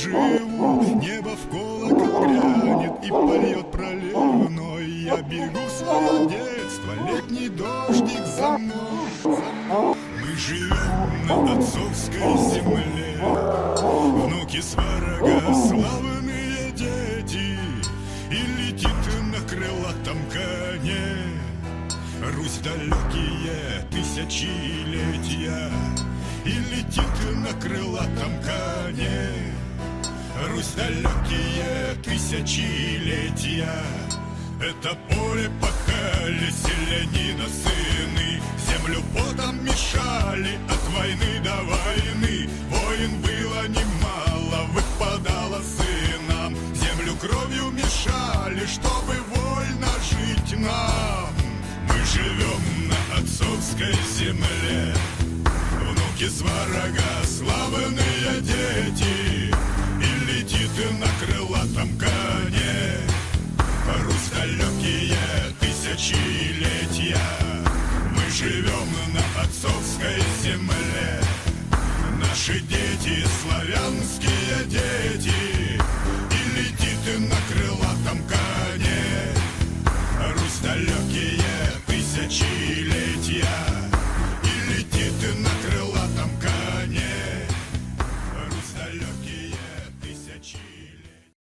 живу. Небо в колокол грянет и польет проливной. Я бегу в свое детство, летний дождик за мной. Мы живем на отцовской земле, внуки сварога, славные дети. И летит на крылатом коне Русь далекие тысячелетия. И летит на крылатом коне Русь далекие тысячелетия. Это поле пахали селянина сыны, землю потом мешали от войны до войны. Войн было немало, выпадало сынам, землю кровью мешали, чтобы вольно жить нам. Мы живем на отцовской земле, внуки сварога, славные дети. И летит на крылатом коне Русь далекие тысячелетия. Мы живем на отцовской земле, наши дети, славянские дети. И летит на крылатом коне Русь далекие тысячелетия.